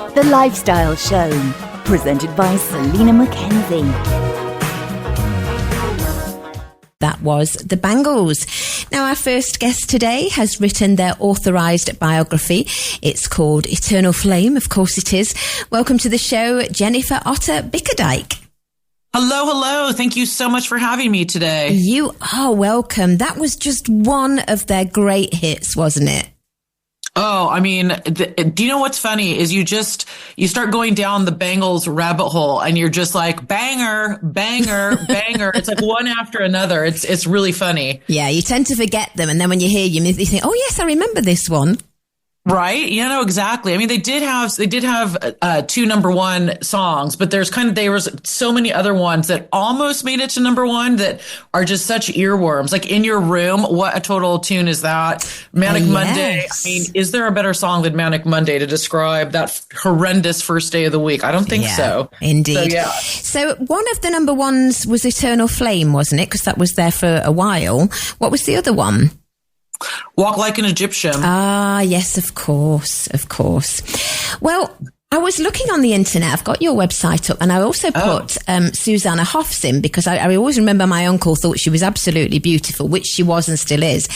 The Lifestyle Show, presented by Selina MacKenzie. That was the Bangles. Now, our first guest today has written their authorised biography. It's called Eternal Flame. Of course it is. Welcome to the show, Jennifer Otter Bickerdike. Hello, hello. Thank you so much for having me today. You are welcome. That was just one of their great hits, wasn't it? Oh, I mean, do you know what's funny is you start going down the Bangles rabbit hole and you're just like banger, banger, banger. It's like one after another. It's really funny. Yeah, you tend to forget them. And then when you hear them, you think, oh, yes, I remember this one. Right? You know, exactly. I mean, they did have two number one songs, but there was so many other ones that almost made it to number one that are just such earworms. Like In Your Room, what a total tune is that? Manic Monday. I mean, is there a better song than Manic Monday to describe that horrendous first day of the week? I don't think so. Indeed. So, yeah. So one of the number ones was Eternal Flame, wasn't it? Because that was there for a while. What was the other one? Walk Like an Egyptian. Ah, yes, of course. Well, I was looking on the internet. I've got your website up, and I also put Susanna Hoffs in because I always remember my uncle thought she was absolutely beautiful, which she was and still is.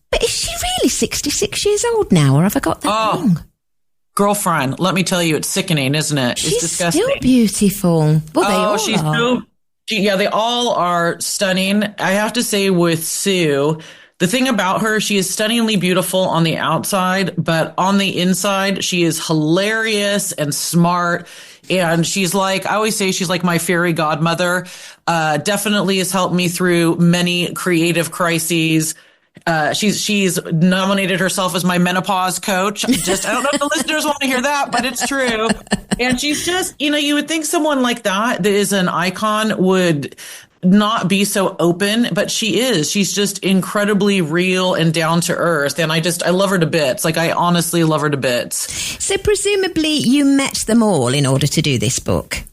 But is she really 66 years old now, or have I got that wrong? Girlfriend, let me tell you, it's sickening, isn't it? She's it's disgusting. Still beautiful. Well, they all are. Yeah, they all are stunning. I have to say with Sue, the thing about her, she is stunningly beautiful on the outside, but on the inside, she is hilarious and smart. And she's like, I always say she's like my fairy godmother. Definitely has helped me through many creative crises. She's nominated herself as my menopause coach. I don't know if the listeners want to hear that, but it's true. And she's just, you would think someone like that is an icon would not be so open, but she is. She's just incredibly real and down to earth. And I love her to bits. Like, I honestly love her to bits. So presumably you met them all in order to do this book.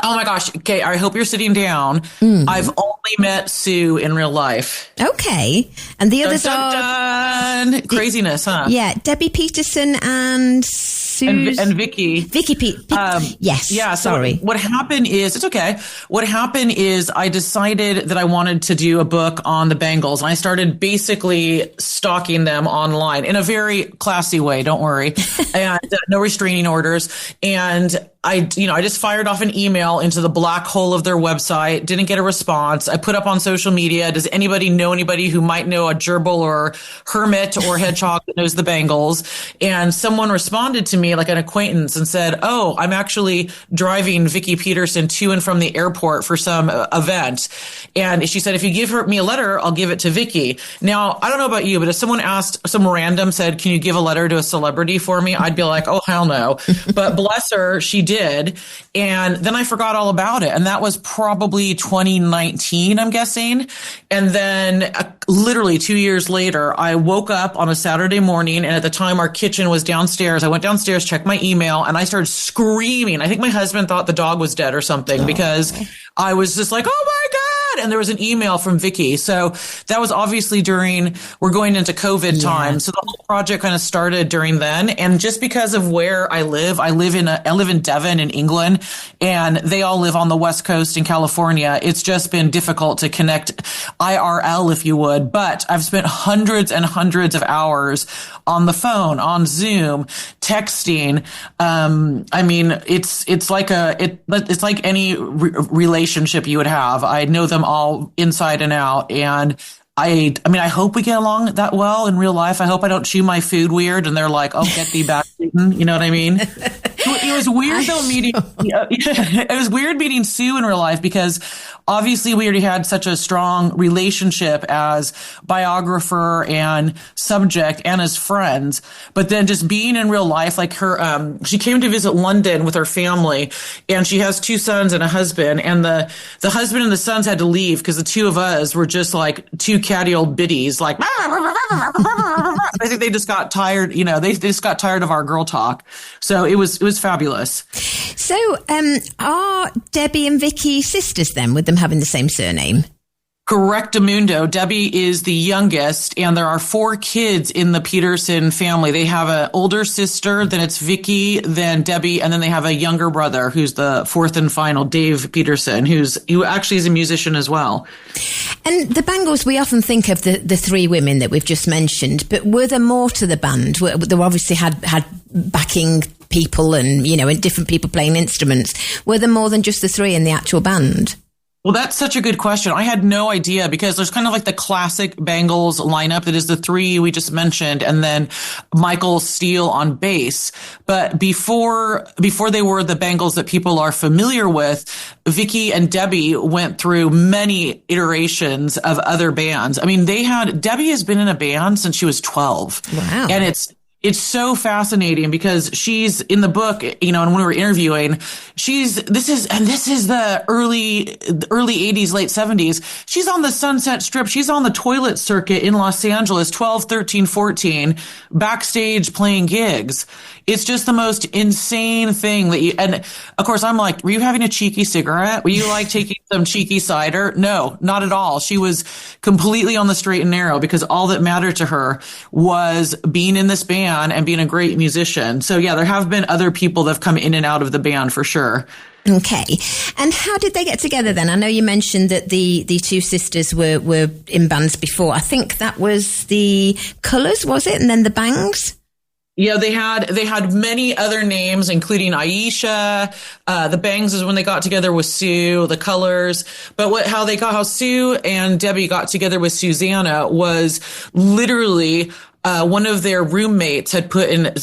Oh my gosh. Okay. I hope you're sitting down. I've only met Sue in real life. Okay. And the others are craziness, huh? Yeah. Debbie Peterson and and Vicky. Yes. Yeah. So sorry. What happened is, it's okay. What happened is I decided that I wanted to do a book on the Bangles. And I started basically stalking them online in a very classy way. Don't worry. And no restraining orders. And I just fired off an email into the black hole of their website, didn't get a response. I put up on social media, does anybody know anybody who might know a gerbil or hermit or hedgehog that knows the Bangles? And someone responded to me, like an acquaintance, and said, oh, I'm actually driving Vicky Peterson to and from the airport for some event. And she said, if you give me a letter, I'll give it to Vicky. Now, I don't know about you, but if someone asked, some random said, can you give a letter to a celebrity for me? I'd be like, oh, hell no. But bless her, she did. And then I forgot all about it. And that was probably 2019, I'm guessing. And then literally 2 years later, I woke up on a Saturday morning. And at the time, our kitchen was downstairs. I went downstairs, checked my email, and I started screaming. I think my husband thought the dog was dead or something because I was just like, oh my God. And there was an email from Vicky. So that was obviously we're going into COVID time. So the whole project kind of started during then. And just because of where I live in Devon in England, and they all live on the West Coast in California. It's just been difficult to connect IRL, if you would. But I've spent hundreds and hundreds of hours on the phone, on Zoom, texting. I mean, it's like any relationship you would have. I know them all inside and out, and I mean, I hope we get along that well in real life. I hope I don't chew my food weird and they're like, oh, get thee back. You know what I mean? It was weird though meeting, it was weird meeting Sue in real life because obviously we already had such a strong relationship as biographer and subject and as friends. But then just being in real life, like her, she came to visit London with her family and she has 2 sons and a husband, and the husband and the sons had to leave because the 2 of us were just like 2 catty old biddies, like, I think they just got tired, they just got tired of our girl talk. So it was fabulous. So, are Debbie and Vicky sisters then, with them having the same surname? Correctamundo. Debbie is the youngest, and there are 4 kids in the Peterson family. They have an older sister, then it's Vicky, then Debbie, and then they have a younger brother who's the 4th and final, Dave Peterson, who actually is a musician as well. And the Bangles, we often think of the 3 women that we've just mentioned, but were there more to the band? They obviously had backing people and, and different people playing instruments. Were there more than just the 3 in the actual band? Well, that's such a good question. I had no idea, because there's kind of like the classic Bangles lineup that is the 3 we just mentioned, and then Michael Steele on bass. But before they were the Bangles that people are familiar with, Vicky and Debbie went through many iterations of other bands. I mean, Debbie has been in a band since she was 12. Wow. And it's so fascinating, because she's in the book, and when we were interviewing, this is the early 80s, late 70s. She's on the Sunset Strip. She's on the toilet circuit in Los Angeles, 12, 13, 14, backstage playing gigs. It's just the most insane thing and of course I'm like, were you having a cheeky cigarette? Were you like taking some cheeky cider? No, not at all. She was completely on the straight and narrow, because all that mattered to her was being in this band and being a great musician. So yeah, there have been other people that have come in and out of the band for sure. Okay. And how did they get together then? I know you mentioned that the 2 sisters were in bands before. I think that was the Colours, was it? And then the Bangs? Yeah, they had many other names, including Aisha. The Bangs is when they got together with Sue, the Colours. But how Sue and Debbie got together with Susanna was literally one of their roommates had put in,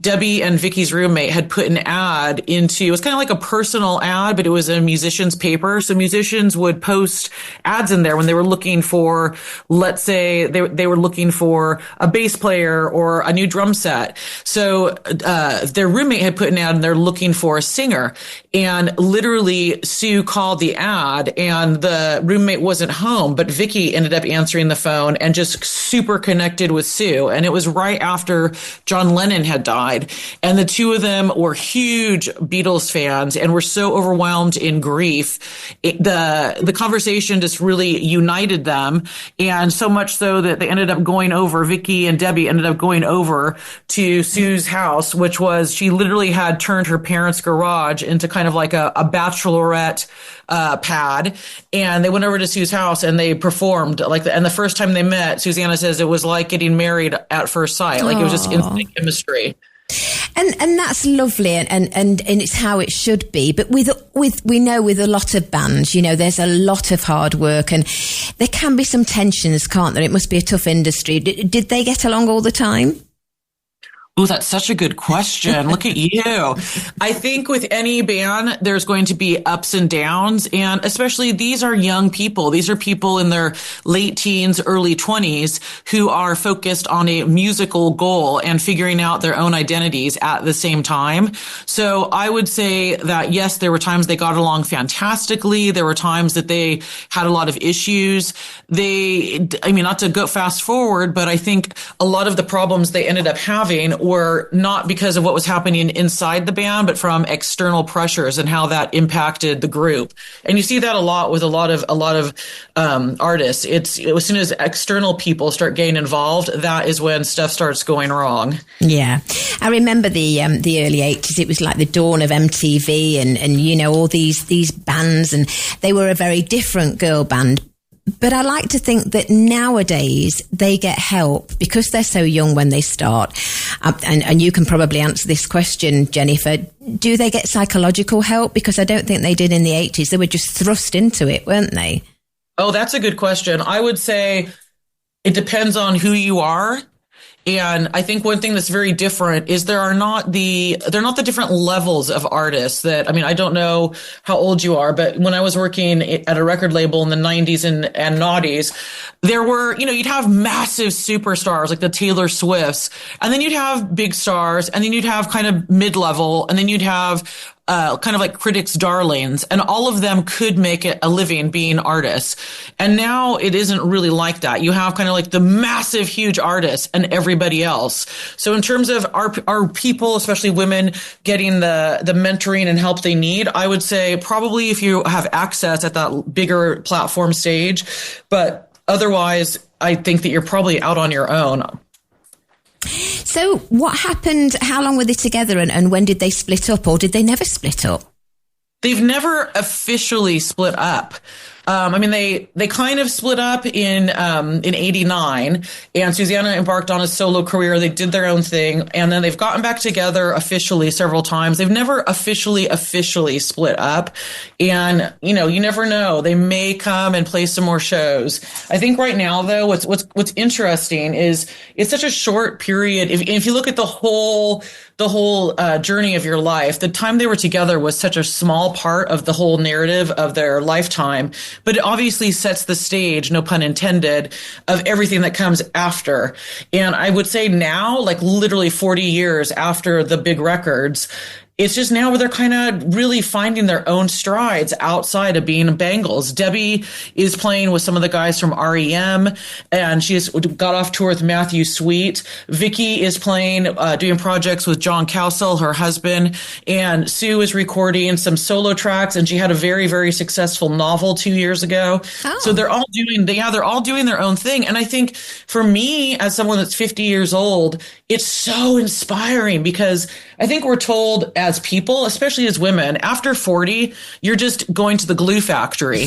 Debbie and Vicky's roommate had put an ad into, it was kind of like a personal ad, but it was a musician's paper. So musicians would post ads in there when they were looking for, let's say they were looking for a bass player or a new drum set. So their roommate had put an ad and they're looking for a singer. And literally Sue called the ad and the roommate wasn't home, but Vicky ended up answering the phone and just super connected with Sue. And it was right after John Lennon had died. And the 2 of them were huge Beatles fans and were so overwhelmed in grief. The conversation just really united them. And so much so that they ended up going over, Vicky and Debbie ended up going over to Sue's house, which was, she literally had turned her parents' garage into kind of like a bachelorette pad. And they went over to Sue's house and they performed and the first time they met, Susanna says it was like getting married at first sight. Like, it was just instant chemistry. And that's lovely, and it's how it should be. But we know with a lot of bands, there's a lot of hard work and there can be some tensions, can't there? It must be a tough industry. Did they get along all the time? Oh, that's such a good question. Look at you. I think with any band, there's going to be ups and downs. And especially these are young people. These are people in their late teens, early 20s who are focused on a musical goal and figuring out their own identities at the same time. So I would say that, yes, there were times they got along fantastically. There were times that they had a lot of issues. Not to go fast forward, but I think a lot of the problems they ended up having were not because of what was happening inside the band, but from external pressures and how that impacted the group. And you see that a lot with a lot of artists. It's as soon as external people start getting involved, that is when stuff starts going wrong. Yeah, I remember the early 80s. It was like the dawn of MTV and all these bands, and they were a very different girl band. But I like to think that nowadays they get help because they're so young when they start. And you can probably answer this question, Jennifer. Do they get psychological help? Because I don't think they did in the 80s. They were just thrust into it, weren't they? Oh, that's a good question. I would say it depends on who you are. And I think one thing that's very different is they're not the different levels of artists that, I don't know how old you are, but when I was working at a record label in the 90s and noughties, there were, you'd have massive superstars like the Taylor Swifts, and then you'd have big stars, and then you'd have kind of mid-level, and then you'd have kind of like critics' darlings, and all of them could make it a living being artists. And now it isn't really like that. You have kind of like the massive, huge artists and everybody else. So in terms of our people, especially women, getting the mentoring and help they need, I would say probably if you have access at that bigger platform stage, but otherwise, I think that you're probably out on your own. So what happened? How long were they together, and when did they split up, or did they never split up? They've never officially split up. I mean, they kind of split up in 89, and Susanna embarked on a solo career. They did their own thing, and then they've gotten back together officially several times. They've never officially split up. And, you know, you never know. They may come and play some more shows. I think right now, though, what's interesting is it's such a short period. If you look at the whole journey of your life, the time they were together was such a small part of the whole narrative of their lifetime. But it obviously sets the stage, no pun intended, of everything that comes after. And I would say now, like literally 40 years after the big records, it's just now where they're kind of really finding their own strides outside of being Bangles. Debbie is playing with some of the guys from REM, and she's got off tour with Matthew Sweet. Vicky is playing, doing projects with John Cowsill, her husband, and Sue is recording some solo tracks, and she had a very, very successful novel 2 years ago. Oh. So they're all doing their own thing. And I think for me, as someone that's 50 years old, it's so inspiring because I think we're told as people, especially as women, after 40, you're just going to the glue factory.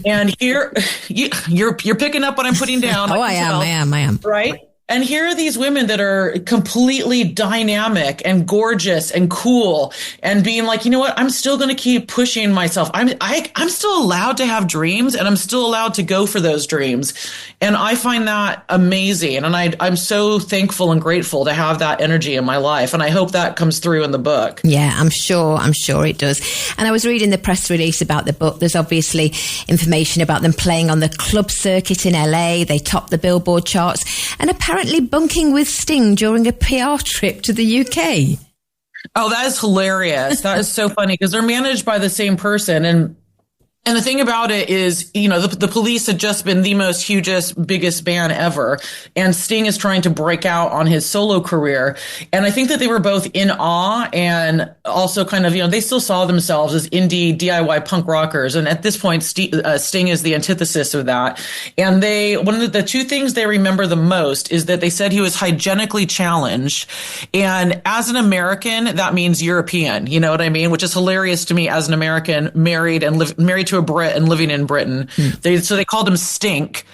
And here you're picking up what I'm putting down. Oh, I am. Right. And here are these women that are completely dynamic and gorgeous and cool and being like, you know what? I'm still going to keep pushing myself. I'm still allowed to have dreams, and I'm still allowed to go for those dreams. And I find that amazing. And I'm so thankful and grateful to have that energy in my life. And I hope that comes through in the book. Yeah, I'm sure it does. And I was reading the press release about the book. There's obviously information about them playing on the club circuit in LA. They topped the Billboard charts, and apparently bunking with Sting during a PR trip to the UK. Oh, that is hilarious. That is so funny because they're managed by the same person. And the thing about it is, you know, the Police had just been the most hugest, biggest band ever. And Sting is trying to break out on his solo career. And I think that they were both in awe and also kind of, you know, they still saw themselves as indie DIY punk rockers. And at this point, Sting is the antithesis of that. And one of the two things they remember the most is that they said he was hygienically challenged. And as an American, that means European, you know what I mean? Which is hilarious to me as an American married to a Brit and living in Britain. So they called him Stink.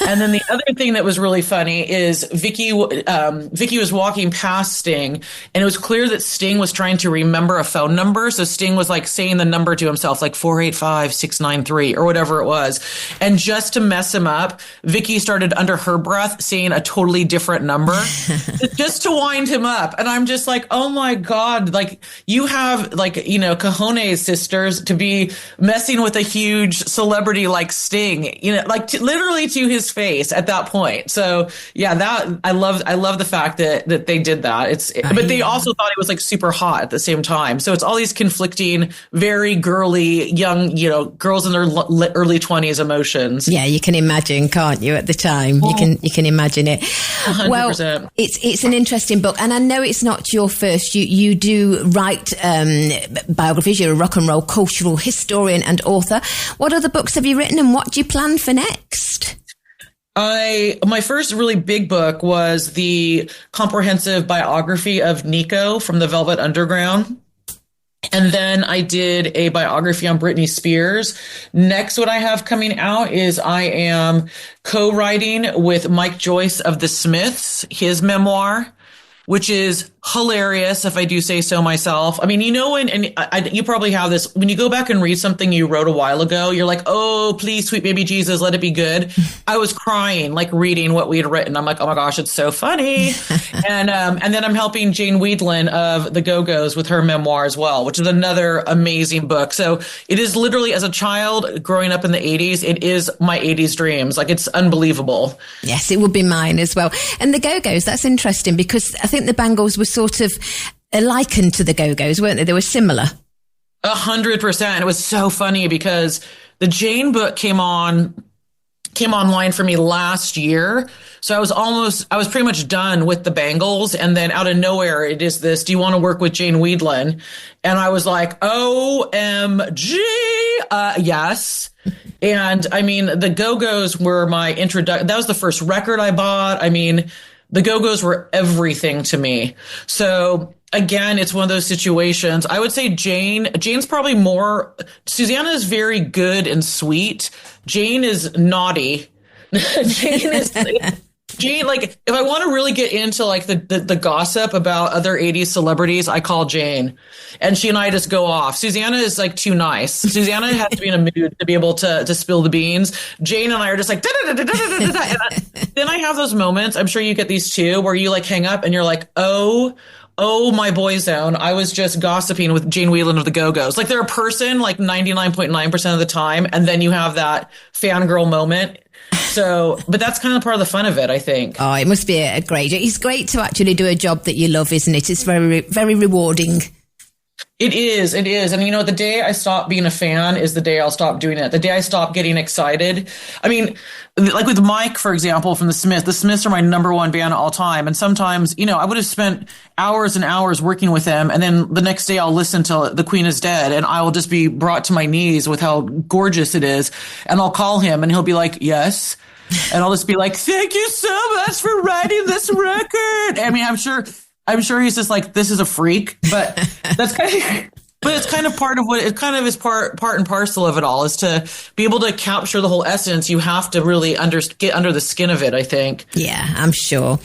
And then the other thing that was really funny is Vicky was walking past Sting, and it was clear that Sting was trying to remember a phone number. So Sting was like saying the number to himself, like 485-693 or whatever it was. And just to mess him up, Vicky started under her breath saying a totally different number just to wind him up. And I'm just like, oh my God, like you have like, you know, cojones, sisters, to be messing with a huge celebrity like Sting, you know, like literally to his face at that point. So yeah, that I love the fact that they did that. But they also thought it was like super hot at the same time. So it's all these conflicting, very girly, young, you know, girls in their early 20s emotions. Yeah, you can imagine, can't you? At the time, you can imagine it. 100%. Well, it's an interesting book, and I know it's not your first. You do write biographies. You're a rock and roll cultural historian and author. What other books have you written, and what do you plan for next? My first really big book was the comprehensive biography of Nico from the Velvet Underground. And then I did a biography on Britney Spears. Next, what I have coming out is I am co-writing with Mike Joyce of The Smiths, his memoir, which is hilarious, if I do say so myself. I mean, you know, you probably have this, when you go back and read something you wrote a while ago, you're like, oh, please, sweet baby Jesus, let it be good. I was crying, like reading what we had written. I'm like, oh my gosh, it's so funny. And then I'm helping Jane Weedland of the Go-Go's with her memoir as well, which is another amazing book. So it is literally, as a child growing up in the 80s, it is my 80s dreams. Like, it's unbelievable. Yes, it would be mine as well. And the Go-Go's, that's interesting because I think the Bangles were sort of likened to the Go-Go's, weren't they? They were similar. 100%. It was so funny because the Jane book came online for me last year. So I was pretty much done with the Bangles. And then out of nowhere, it is this, do you want to work with Jane Weedland? And I was like, OMG, yes. And I mean, the Go-Go's were my introduction. That was the first record I bought. I mean, the Go-Go's were everything to me. So again, it's one of those situations. I would say Jane's probably more, Susanna is very good and sweet. Jane is naughty. Jane, like, if I want to really get into like the gossip about other 80s celebrities, I call Jane, and she and I just go off. Susanna is like too nice. Susanna has to be in a mood to be able to spill the beans. Jane and I are just like, then I have those moments. I'm sure you get these too, where you like hang up and you're like, oh, my boy zone. I was just gossiping with Jane Whelan of the Go-Go's. Like they're a person like 99.9% of the time. And then you have that fangirl moment. So, but that's kind of part of the fun of it, I think. Oh, it must be a great, it's great to actually do a job that you love, isn't it? It's very, very rewarding. It is. And you know, the day I stop being a fan is the day I'll stop doing it. The day I stop getting excited. I mean, like with Mike, for example, from the Smiths are my number one band of all time. And sometimes, you know, I would have spent hours and hours working with him. And then the next day I'll listen to The Queen is Dead and I will just be brought to my knees with how gorgeous it is. And I'll call him and he'll be like, yes. And I'll just be like, thank you so much for writing this record. I mean, I'm sure he's just like, this is a freak, but that's it's kind of part of what it kind of is part and parcel of it all is to be able to capture the whole essence. You have to really get under the skin of it, I think. Yeah, I'm sure.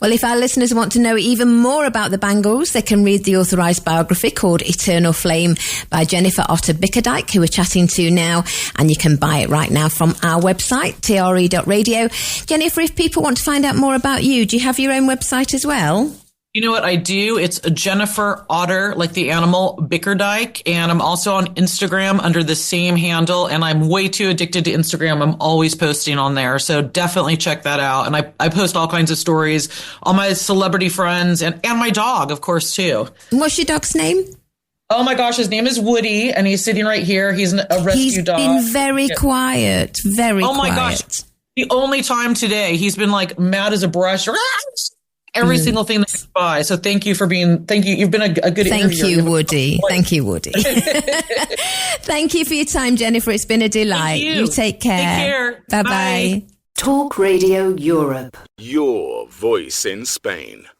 Well, if our listeners want to know even more about the Bangles, they can read the authorised biography called Eternal Flame by Jennifer Otter Bickerdike, who we're chatting to now, and you can buy it right now from our website, TRE.radio. Jennifer, if people want to find out more about you, do you have your own website as well? You know what I do? It's Jennifer Otter, like the animal, Bickerdike. And I'm also on Instagram under the same handle. And I'm way too addicted to Instagram. I'm always posting on there. So definitely check that out. And I post all kinds of stories, all my celebrity friends and my dog, of course, too. What's your dog's name? Oh, my gosh. His name is Woody. And he's sitting right here. He's a rescue dog. He's been very quiet. Very quiet. Oh, my gosh. The only time today he's been like mad as a brush. Every single thing that goes by. So thank you. You've been a good interviewer. Thank you, Woody. Thank you, Woody. Thank you for your time, Jennifer. It's been a delight. You take care. Take care. Bye-bye. Talk Radio Europe. Your voice in Spain.